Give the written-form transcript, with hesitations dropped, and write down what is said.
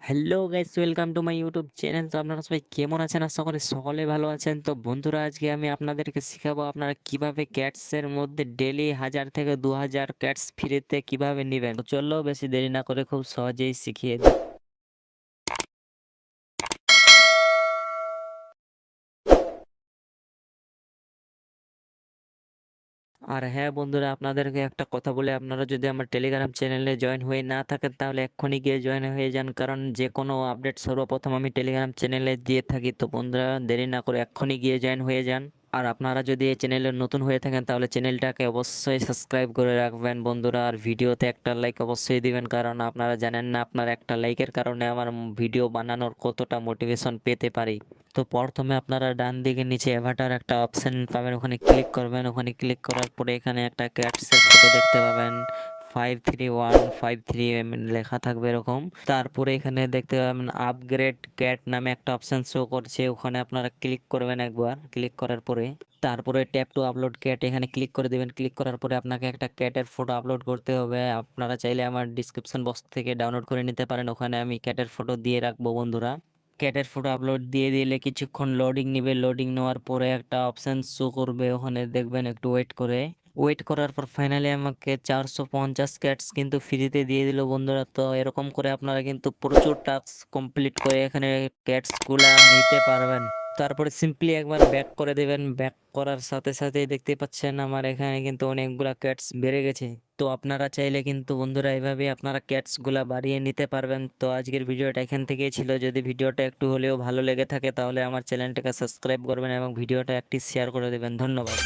Hello guys, welcome to my YouTube channel. তো আপনারা সবাই কেমন আছেন? আশা করি সকলে ভালো আছেন। তো বন্ধুরা, আজকে আমি আপনাদেরকে শিখাবো আপনারা কিভাবে ক্যাটসের মধ্যে ডেলি 1000 থেকে 2000 ক্যাটস ফ্রিতে কিভাবে নেবেন। তো চলো বেশি দেরি না করে খুব সহজেই শিখিয়ে দিই। আর হ্যাঁ বন্ধুরা, আপনাদেরকে একটা কথা বলে, আপনারা যদি আমার টেলিগ্রাম চ্যানেলে জয়েন হয়ে না থাকেন তাহলে এক্ষুনি গিয়ে জয়েন হয়ে যান, কারণ যে কোনো আপডেট সর্বপ্রথম আমি টেলিগ্রাম চ্যানেলে দিয়ে থাকি। তো বন্ধুরা, দেরি না করে এক্ষুনি গিয়ে জয়েন হয়ে যান। আর আপনারা যদি এই চ্যানেলে নতুন হয়ে থাকেন তাহলে চ্যানেলটাকে অবশ্যই সাবস্ক্রাইব করে রাখবেন বন্ধুরা। আর ভিডিওতে একটা লাইক অবশ্যই দিবেন, কারণ আপনারা জানেন না আপনার একটা লাইকের কারণে আমার ভিডিও বানানোর কতটা মোটিভেশন পেতে পারি। তো প্রথমে আপনারা ডান দিকে নিচে অ্যাভাটার একটা অপশন পাবেন, ওখানে ক্লিক করবেন। ওখানে ক্লিক করার পরে এখানে একটা ক্যাটসের ফটো দেখতে পাবেন, 53153 লেখা থাকবে এরকম। তারপরে এখানে দেখতে পাবেন আপগ্রেড ক্যাট নামে একটা অপশন শো করছে, ওখানে আপনারা ক্লিক করবেন একবার। ক্লিক করার পরে তারপরে ট্যাপ টু আপলোড ক্যাট এখানে ক্লিক করে দেবেন। ক্লিক করার পরে আপনাকে একটা ক্যাটের ফটো আপলোড করতে হবে। আপনারা চাইলে আমার ডিসক্রিপশন বক্স থেকে ডাউনলোড করে নিতে পারেন, ওখানে আমি ক্যাটের ফটো দিয়ে রাখবো বন্ধুরা। ক্যাটের ফটো আপলোড দিয়ে দিলে কিছুক্ষণ লোডিং নেবে। লোডিং নেওয়ার পরে একটা অপশান শো করবে, ওখানে দেখবেন, একটু ওয়েট করে। ওয়েট করার পর ফাইনালি আমাকে 450 ক্যাটস কিন্তু ফ্রিতে দিয়ে দিল বন্ধুরা। তো এরকম করে আপনারা কিন্তু প্রচুর টাস্ক কমপ্লিট করে এখানে ক্যাটসগুলা নিতে পারবেন। তারপরে সিম্পলি একবার ব্যাক করে দেবেন। ব্যাক করার সাথে সাথেই দেখতে পাচ্ছেন আমার এখানে কিন্তু অনেকগুলা ক্যাটস বেড়ে গেছে। তো আপনারা চাইলে কিন্তু বন্ধুরা এইভাবে আপনারা ক্যাটসগুলা বাড়িয়ে নিতে পারবেন। তো আজকের ভিডিওটা এখান থেকেই ছিল। যদি ভিডিওটা একটু হলেও ভালো লেগে থাকে তাহলে আমার চ্যানেলটাকে সাবস্ক্রাইব করবেন এবং ভিডিওটা একটি শেয়ার করে দেবেন। ধন্যবাদ।